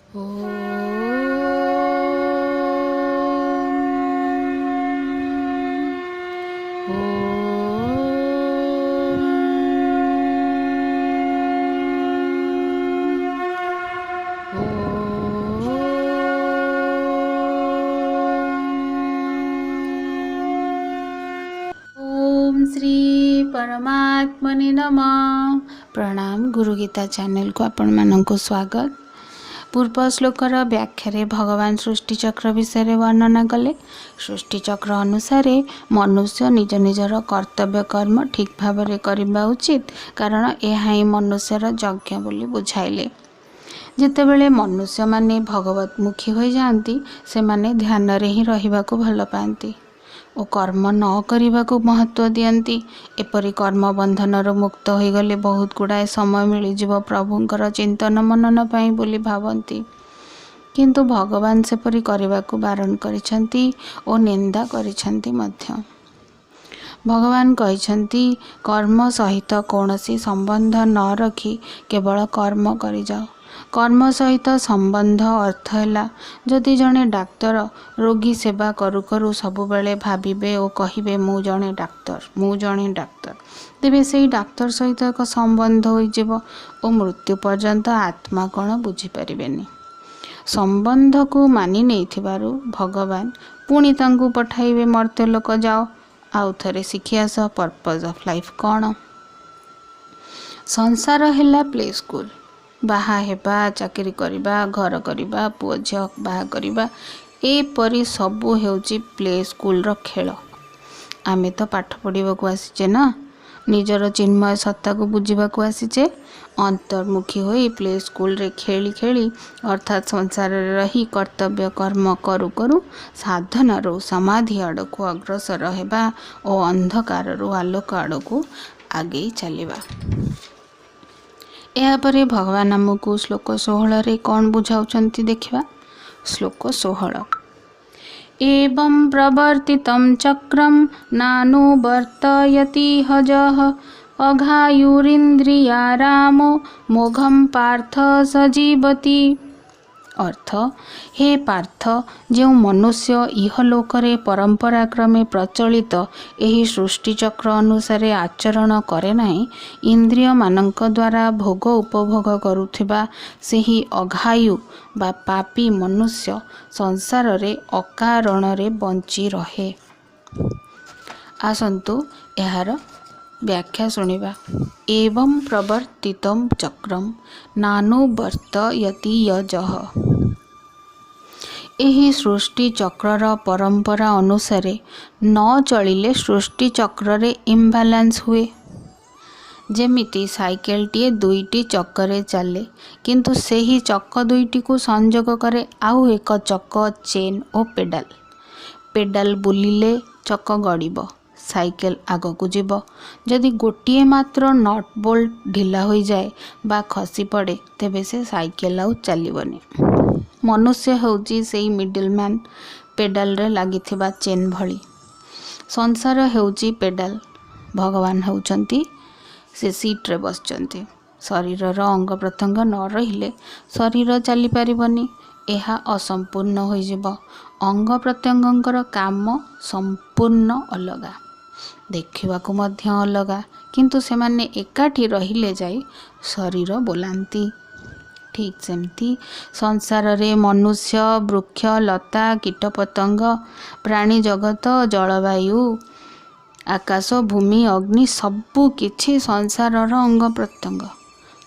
ॐ श्री परमात्मने नमः। प्रणाम। गुरुगीता चैनल को आपण मानक स्वागत। पूर्व श्लोकर व्याख्या भगवान सृष्टिचक्र विषय वर्णना कले। सृष्टिचक्र अनुसार मनुष्य निज निजर कर्तव्य कर्म ठीक भाव में करवा उचित, कारण यह ही मनुष्यर यज्ञ बोली बुझाइले। जितेबले मनुष्य माने भगवतमुखी हो जाती से माने ध्यान रे ही रहिबा को भल पाती और कर्म न करने को महत्व दियंती। एपरी कर्म बंधन मुक्त हो गले बहुत गुड़ाए समय मिलଯିव प्रभुंकर चिंतन मनन पाई बोली भावती, किंतु भगवान सेपरी करने को बारण करिसेंती और निंदा करिसेंती मध्य। भगवान कहिसेंती कर्म सहित कौनसी संबंध न रखी केवल कर्म करि जाओ। कर्म सहित संबंध अर्थ है जदि जड़े डाक्तर रोगी सेवा करू करू सबुबले भाविबे और कहिबे मु जड़े डाक्तर तेबे से डाक्तर सहित एक संबंध होइजिवो और मृत्यु पर्यंत आत्मा कौन बुझीपारेनि। संबंध को मानि नहीं भगवान पुणी तांकु पठाइबे मर्त्यलोक जाओ आउ थरे शिखी आस पर्पज ऑफ लाइफ कौन। संसार है प्ले स्कूल। बाहा हेबा, चाकरी करिबा, घर करिबा, पुओ झियो बाहा करिबा, एपरी सबू हेउची प्ले स्कूल रो खेल। आमे तो पाठ पढ़ा को आसीचे ना, निजर चिन्मय सत्ता को बुझा को आसीचे। अंतर्मुखी होई प्ले स्कूल रे खेली खेली अर्थात संसार रे रही कर्तव्य कर्म करू करू साधना रो समाधि आड़ को अग्रसर हेबा और अंधकार रो आलोक आड़ को आगे चलिबा। यापरे भगवान आमको श्लोक 16 रे कौन बुझाउछंती देखिबा। श्लोक 16 एवं प्रवर्तितं चक्रम नानुवर्तयति हजः अघायुरिन्द्रिया रामो मोघम पार्थ सजीवति। अर्थ, हे पार्थ, जो मनुष्य इहलोकरे परंपरा क्रमे प्रचलित एही सृष्टिचक्र अनुसार आचरण करे नाही, इंद्रिय मानक द्वारा भोग उपभोग करुथिबा सेही अघायु बा पापी मनुष्य संसार रे अकारण रे बंची रहे। आसंतु एहार व्याख्या सुनिबा। एवं प्रवर्तितं चक्रम नानुवर्तयति यजः। एही सृष्टि चक्रर परंपरा अनुसार न चलिले सृष्टि चक्र रे इम्बालांस हुए। जेमिति साइकेल टीए दुईटी चक्कर चले, किंतु सेही चक्क दुईटी को संयोग करे आउ एक चक्क चेन और पेडाल। पेडाल बुलिले चक्क गड़िब, साइकेल आगक जीव। जदि गोटे मात्र नट बोल्ट ढिला हो जाए बा खसी पड़े तेबे से साइकेल आउ चलबनी। मनुष्य होउची सेही मिडिल मैन, पेडाल रे लागिथिबा चेन भली। संसार होउची पेडाल, भगवान होउचंती से सीट रे बसचंती। शरीर अंग प्रत्यंग न रहिले शरीर चली पारिबनी, एहा असंपूर्ण होइजिब। अंग प्रत्यंगंकर काम संपूर्ण अलगा, देखिबाकू मध्य अलगा, किंतु सेमाने एकाठी रहिले जाई शरीर बोलांती। ठीक सेमती संसार रे मनुष्य, वृक्ष, लता, कीटपतंग, प्राणी जगत, जलवायु, आकाश, भूमि, अग्नि सबू किछि संसारर अंग प्रत्यंग।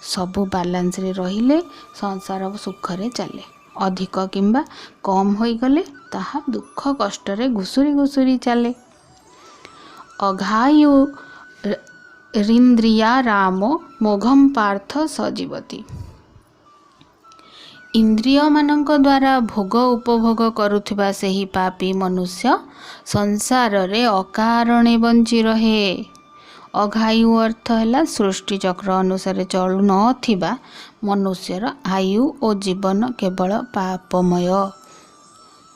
सबू बालांस रे रहिले संसार सुखरे चले। अधिक किंबा कम होई गले ताहा दुख कष्ट रे घुसुरी घुसुरी चले। अघायु रिंद्रिया रामो मोघम पार्थ सजीवती। इंद्रिय मानक द्वारा भोग उपभोग करुथिबा सेही पापी मनुष्य संसार रे अकारणे बंची रहे। अघायु अर्थ है सृष्टि चक्र अनुसार चलु नथिबा मनुष्यर आयु और जीवन केवल पापमय।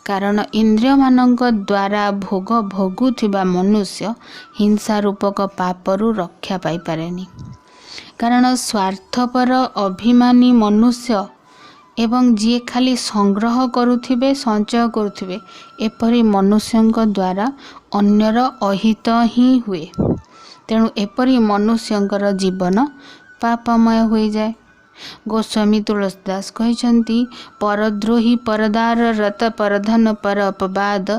कारण इंद्रिय मानक द्वारा भोग भोगुथिबा मनुष्य हिंसा रूपक पापरू रक्षा पाई पारेनी। कारण स्वार्थपर अभिमानी मनुष्य एवं जी खाली संग्रह करुथिबे संचय करुथिबे एपरि मनुष्यंक द्वारा अन्यर अहित ही हुए। तेणु एपरि मनुष्यंकर जीवन पापमय हो जाए। गोस्वामी तुलसीदास कहते परद्रोही परदार रत परधन पर अपवाद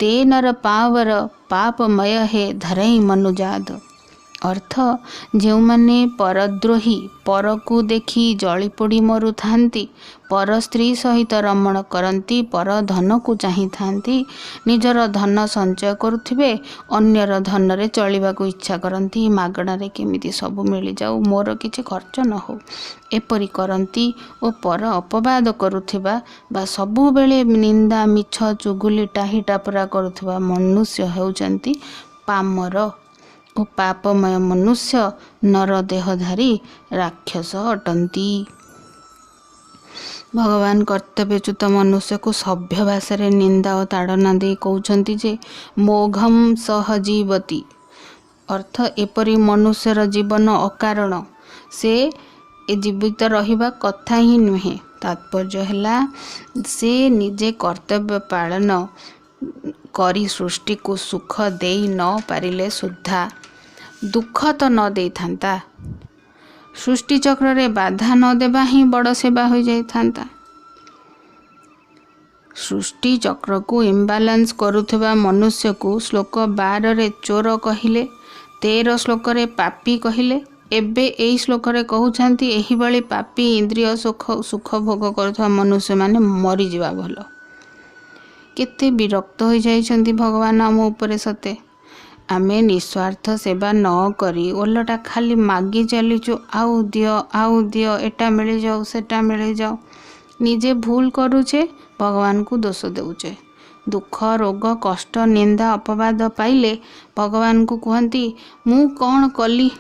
ते नर पावर पापमय है धरई मनुजाद। अर्थ जो माने परद्रोही परकू देखी जली पोड़ी मरु थांती, पर स्त्री सहित रमण करती, पर धन को चाही थांती, निजर धन संचय करुथिबे अन्यर धन रे चलिबा को इच्छा करती, मागणा रे केमिति सब मिल जाऊ मोर किछि खर्च न हो एपरि करती ओ पर अपवाद करुथिबा बा सबु बेले निंदा मिछ चुगुली टाही टापरा करुथिबा मनुष्य हेउचंती पामर ओ पापमय मनुष्य नर देहधारी राक्षस अटंती। भगवान कर्तव्यच्युत मनुष्य को सभ्य भाषा रे निंदा और ताड़ना दे कहउछंती जे मोघम सह जीवती। अर्थ एपरी मनुष्यर जीवन अकारण से ए जीवित रहिबा कथा ही नुहे। तात्पर्य हैला से निजे कर्तव्य पालन करी सृष्टि को सुख दे न पारिले सुद्धा दुख तो न दे थांता, सृष्टि चक्र रे बाधा न देबा ही बड़ सेवा हो जाई थांता। सृष्टि चक्र को इम्बालांस करुथिबा मनुष्य को श्लोक 12 रे चोर कहिले, 13 श्लोक रे पापी कहिले, एबे एई श्लोक रे कहउछंती एही बळी पापी इंद्रिय सुख भोग करुथिबा मनुष्य माने मरी जीवा भलो। केते विरक्त हो जाइछंती भगवान आम उपरे सते। आमे निस्वार्थ सेवा न करी ओलटा खाली मागी चलीचु आउ दियो एटा मिल जाऊ सेटा मिल जाऊ, निजे भूल करुचे भगवान को दोष देउचे। दुख रोग कष्ट निंदा अपवाद पाइले भगवान को कहती मु कौन कली,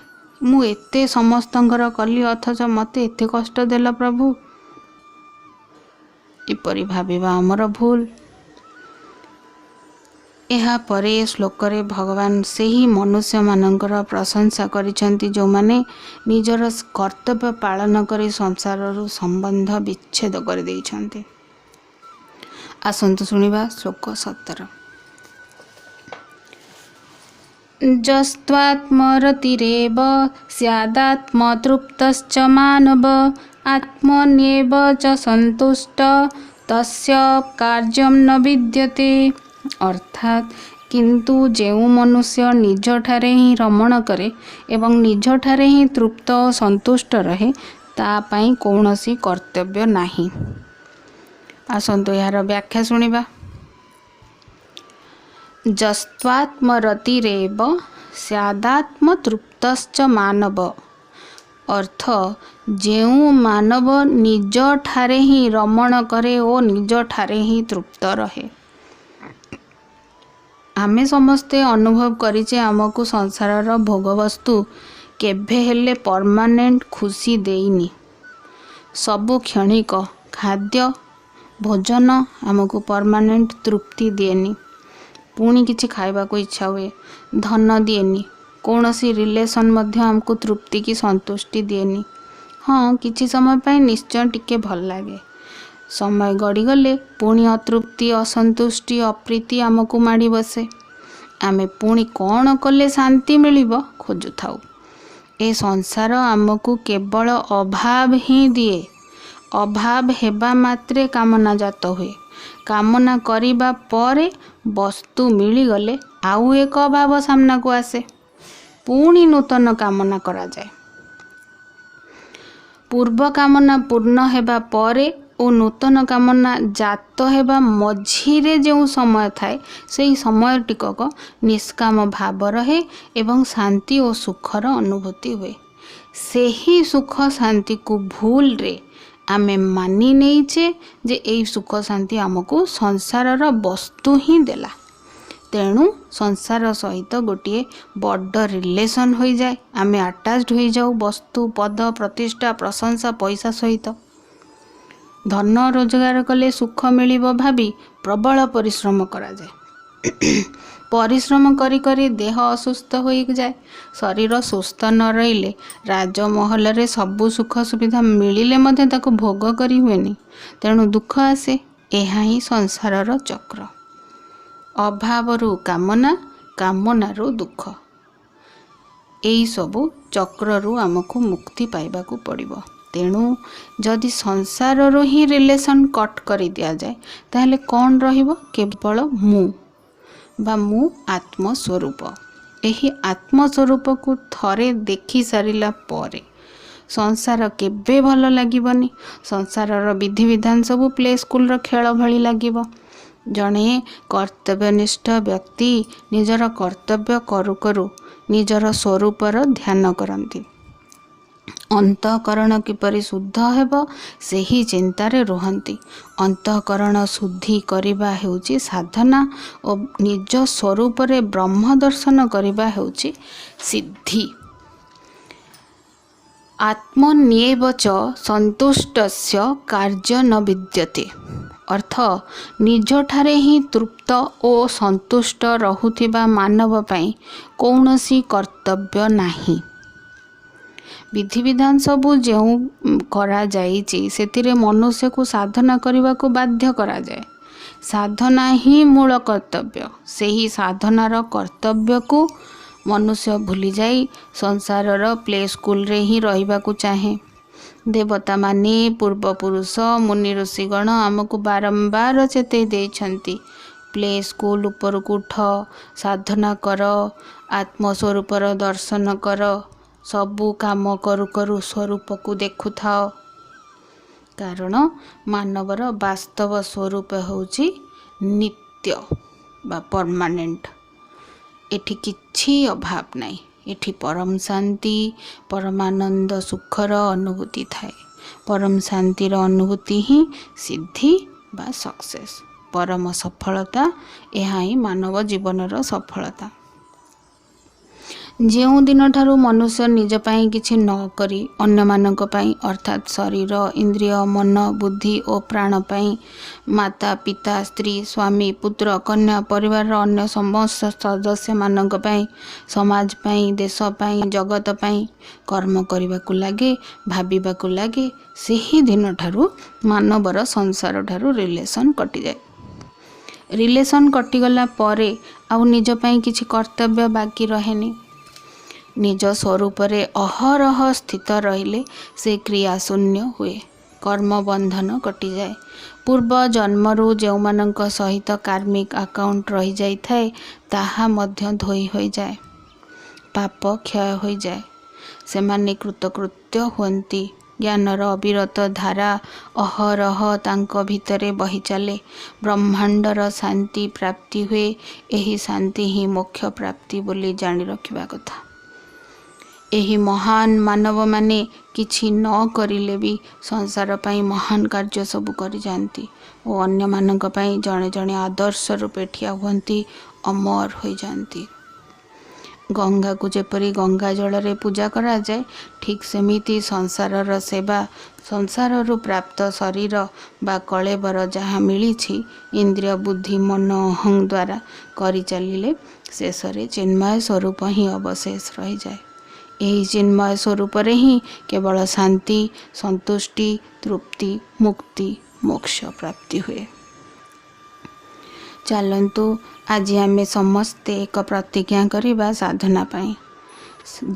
मु एते समस्तंकर कली अथच मते एते कष्ट देला प्रभु। इपरि भाबिबा हमर भूल। एहा परे श्लोक रे भगवान से ही मनुष्य मानकर प्रशंसा करिसेंती जो माने निजर कर्तव्य पालन करी संसार रु संबंध विच्छेद कर देइछंती। आसंतु सुनिबा श्लोक 17। जस्त्वात्मरतिरेव स्यादात्मतृप्तश्च मानव आत्मन्येव च सन्तुष्ट तस्य कार्यं न विद्यते। अर्थात किंतु जेउ मनुष्य निज ठारे ही रमण करे एवं निज ठारे ही तृप्त और संतुष्ट रहे ता पाई कौनसी कर्तव्य नाही। आसंतु यार व्याख्या सुनिबा। जस्त्वात्मरतिरेव स्यादात्म तृप्तश्च मानव। अर्थ जेउ मानव निज ठारे ही रमण करे ओ निज ठारे ही तृप्त रहे। आमे समस्ते अनुभव करिचे आमको संसार भोग वस्तु केभे हेले परमानेंट खुशी देइनी। सबु क्षणिक खाद्य भोजन आमको परमानेंट तृप्ति दिएनी। पुणी किछि खाइबा को इच्छा हुए, धन दिएनी। कौनसी रिलेशन मध्य आमको तृप्ति की संतुष्टि दिएनी। हाँ किछि समय पाई निश्चय टिके भल लागे, समय गड़ीगले पुणी अतृप्ति असंतुष्टि अप्रीति आमको माड़ी बसे। आमे पुणी कौन कले शांति मिलिबो खोजु थाउ। ए संसार आमको केवल अभाव ही दिए। अभाव हेबा मात्रे कामना जात हुए। कामना करिबा परे वस्तु मिली गले आउ एक अभाव सामना को आसे, पुणी नूतन कामना करा जाए। पूर्व कामना पूर्ण हेबा परे ओ नूतन कामना जात हेबा मझिरे जो समय थाए सेही समय टिकक निष्काम भाव रहे एवं शांति और सुखर अनुभूति हुए। सेही सुख शांति को भूल रे आमे मानी नहींचे जे एई सुख शांति आमको संसारर वस्तु ही देला। तेणु संसार सहित गोटे बड़ रिलेशन हो जाए। आमे अटैच्ड हो जाऊ वस्तु पद प्रतिष्ठा प्रशंसा पैसा सहित। धन रोजगार कले सुख मिलिबो भाबी प्रबल परिश्रम करा जाए, परिश्रम करी करी देह असुस्थ हो जाए। शरीर सुस्थ न रहिले राजमहल रे सबु सुख सुविधा मिलिले मध्य ताको भोग करी हुएनी, तेणु दुख आसे। ଏହା ହିଁ ସଂସାରର ଚକ୍ର। ଅଭାବରୁ କାମନା, କାମନାରୁ ଦୁଃଖ, ଏହି ସବୁ ଚକ୍ରରୁ ଆମକୁ ମୁକ୍ତି ପାଇବାକୁ ପଡ଼ିବ। ତେଣୁ ଯଦି ସଂସାରରୁ ହିଁ ରିଲେସନ୍ କଟ୍ କରି ଦିଆଯାଏ ତାହେଲେ କ'ଣ ରହିବ? କେବଳ ମୁଁ ବା ମୁଁ ଆତ୍ମ ସ୍ୱରୂପ। ଏହି ଆତ୍ମ ସ୍ୱରୂପକୁ ଥରେ ଦେଖି ସାରିଲା ପରେ ସଂସାର କେବେ ଭଲ ଲାଗିବନି। ସଂସାରର ବିଧିବିଧାନ ସବୁ ପ୍ଲେ ସ୍କୁଲର ଖେଳ ଭଳି ଲାଗିବ। ଜଣେ କର୍ତ୍ତବ୍ୟନିଷ୍ଠ ବ୍ୟକ୍ତି ନିଜର କର୍ତ୍ତବ୍ୟ କରୁ କରୁ ନିଜର ସ୍ୱରୂପର ଧ୍ୟାନ କରନ୍ତି। ଅନ୍ତଃକରଣ କିପରି ଶୁଦ୍ଧ ହେବ ସେହି ଚିନ୍ତାରେ ରୁହନ୍ତି। ଅନ୍ତଃକରଣ ଶୁଦ୍ଧି କରିବା ହେଉଛି ସାଧନା ଓ ନିଜ ସ୍ୱରୂପରେ ବ୍ରହ୍ମ ଦର୍ଶନ କରିବା ହେଉଛି ସିଦ୍ଧି। ଆତ୍ମନ୍ୟେବ ଚ ସନ୍ତୁଷ୍ଟସ୍ୟ କାର୍ଯ୍ୟ ନ ବିଦ୍ୟତେ, ଅର୍ଥ ନିଜଠାରେ ହିଁ ତୃପ୍ତ ଓ ସନ୍ତୁଷ୍ଟ ରହୁଥିବା ମାନବ ପାଇଁ କୌଣସି କର୍ତ୍ତବ୍ୟ ନାହିଁ। ବିଧିବିଧାନ ସବୁ ଯେଉଁ କରାଯାଇଛି ସେଥିରେ ମନୁଷ୍ୟକୁ ସାଧନା କରିବାକୁ ବାଧ୍ୟ କରାଯାଏ। ସାଧନା ହିଁ ମୂଳ କର୍ତ୍ତବ୍ୟ। ସେହି ସାଧନାର କର୍ତ୍ତବ୍ୟକୁ ମନୁଷ୍ୟ ଭୁଲିଯାଇ ସଂସାରର ପ୍ଲେ ସ୍କୁଲରେ ହିଁ ରହିବାକୁ ଚାହେଁ। ଦେବତାମାନେ, ପୂର୍ବପୁରୁଷ, ମୁନି ଋଷିଗଣ ଆମକୁ ବାରମ୍ବାର ଚେତାଇ ଦେଇଛନ୍ତି, ପ୍ଲେ ସ୍କୁଲ ଉପରକୁ ଉଠ, ସାଧନା କର, ଆତ୍ମସ୍ୱରୂପର ଦର୍ଶନ କର। ସବୁ କାମ କରୁ କରୁ ସ୍ୱରୂପକୁ ଦେଖୁଥାଅ। କାରଣ ମାନବର ବାସ୍ତବ ସ୍ୱରୂପ ହେଉଛି ନିତ୍ୟ ବା ପରମାନେଣ୍ଟ। ଏଠି କିଛି ଅଭାବ ନାହିଁ। ଏଠି ପରମ ଶାନ୍ତି, ପରମାନନ୍ଦ ସୁଖର ଅନୁଭୂତି ଥାଏ। ପରମ ଶାନ୍ତିର ଅନୁଭୂତି ହିଁ ସିଦ୍ଧି ବା ସକ୍ସେସ୍, ପରମ ସଫଳତା। ଏହା ହିଁ ମାନବ ଜୀବନର ସଫଳତା। ଯେଉଁ ଦିନଠାରୁ ମନୁଷ୍ୟ ନିଜ ପାଇଁ କିଛି ନ କରି ଅନ୍ୟମାନଙ୍କ ପାଇଁ ଅର୍ଥାତ୍ ଶରୀର, ଇନ୍ଦ୍ରିୟ, ମନ, ବୁଦ୍ଧି ଓ ପ୍ରାଣ ପାଇଁ, ମାତା, ପିତା, ସ୍ତ୍ରୀ, ସ୍ୱାମୀ, ପୁତ୍ର, କନ୍ୟା, ପରିବାରର ଅନ୍ୟ ସମସ୍ତ ସଦସ୍ୟମାନଙ୍କ ପାଇଁ, ସମାଜ ପାଇଁ, ଦେଶ ପାଇଁ, ଜଗତ ପାଇଁ କର୍ମ କରିବାକୁ ଲାଗେ, ଭାବିବାକୁ ଲାଗେ, ସେହି ଦିନଠାରୁ ମାନବର ସଂସାରଠାରୁ ରିଲେସନ୍ କଟିଯାଏ। ରିଲେସନ୍ କଟିଗଲା ପରେ ଆଉ ନିଜ ପାଇଁ କିଛି କର୍ତ୍ତବ୍ୟ ବାକି ରହେନି। ନିଜ ସ୍ୱରୂପରେ ଅହରହ ସ୍ଥିତ ରହିଲେ ସେ କ୍ରିୟା ଶୂନ୍ୟ ହୁଏ, କର୍ମବନ୍ଧନ କଟିଯାଏ। ପୂର୍ବ ଜନ୍ମରୁ ଯେଉଁମାନଙ୍କ ସହିତ କାର୍ମିକ ଆକାଉଣ୍ଟ ରହିଯାଇଥାଏ ତାହା ମଧ୍ୟ ଧୋଇ ହୋଇଯାଏ, ପାପ କ୍ଷୟ ହୋଇଯାଏ। ସେମାନେ କୃତକୃତ୍ୟ ହୁଅନ୍ତି। ଜ୍ଞାନର ଅବିରତ ଧାରା ଅହରହ ତାଙ୍କ ଭିତରେ ବହିଚାଲେ। ବ୍ରହ୍ମାଣ୍ଡର ଶାନ୍ତି ପ୍ରାପ୍ତି ହୁଏ। ଏହି ଶାନ୍ତି ହିଁ ମୋକ୍ଷ ପ୍ରାପ୍ତି ବୋଲି ଜାଣି ରଖିବା କଥା। ଏହି ମହାନ ମାନବମାନେ କିଛି ନ କରିଲେ ବି ସଂସାର ପାଇଁ ମହାନ କାର୍ଯ୍ୟ ସବୁ କରିଯାଆନ୍ତି ଓ ଅନ୍ୟମାନଙ୍କ ପାଇଁ ଜଣେ ଜଣେ ଆଦର୍ଶ ରୂପେ ଠିଆ ହୁଅନ୍ତି, ଅମର ହୋଇଯାଆନ୍ତି। ଗଙ୍ଗାକୁ ଯେପରି ଗଙ୍ଗା ଜଳରେ ପୂଜା କରାଯାଏ, ଠିକ୍ ସେମିତି ସଂସାରର ସେବା, ସଂସାରରୁ ପ୍ରାପ୍ତ ଶରୀର ବା କଳେବର ଯାହା ମିଳିଛି ଇନ୍ଦ୍ରିୟ, ବୁଦ୍ଧି, ମନ, ଅହଂ ଦ୍ୱାରା କରିଚାଲିଲେ ଶେଷରେ ଚିନ୍ମୟ ସ୍ୱରୂପ ହିଁ ଅବଶେଷ ରହିଯାଏ। ଏହି ଚିନ୍ମୟ ସ୍ୱରୂପରେ ହିଁ କେବଳ ଶାନ୍ତି, ସନ୍ତୁଷ୍ଟି, ତୃପ୍ତି, ମୁକ୍ତି, ମୋକ୍ଷ ପ୍ରାପ୍ତି ହୁଏ। ଚାଲନ୍ତୁ ଆଜି ଆମେ ସମସ୍ତେ ଏକ ପ୍ରତିଜ୍ଞା କରିବା ସାଧନା ପାଇଁ।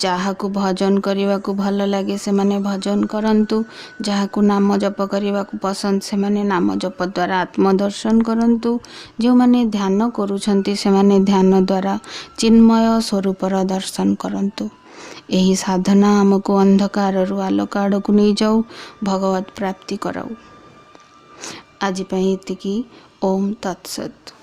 ଯାହାକୁ ଭଜନ କରିବାକୁ ଭଲ ଲାଗେ ସେମାନେ ଭଜନ କରନ୍ତୁ। ଯାହାକୁ ନାମ ଜପ କରିବାକୁ ପସନ୍ଦ ସେମାନେ ନାମ ଜପ ଦ୍ୱାରା ଆତ୍ମଦର୍ଶନ କରନ୍ତୁ। ଯେଉଁମାନେ ଧ୍ୟାନ କରୁଛନ୍ତି ସେମାନେ ଧ୍ୟାନ ଦ୍ୱାରା ଚିନ୍ମୟ ସ୍ୱରୂପର ଦର୍ଶନ କରନ୍ତୁ। ଏହି ସାଧନା ଆମକୁ ଅନ୍ଧକାରରୁ ଆଲୋକ ଆଡ଼କୁ ନେଇଯାଉ, ଭଗବତ ପ୍ରାପ୍ତି କରାଉ। ଆଜି ପାଇଁ ଏତିକି। ଓମ୍ ତତ୍ସତ୍।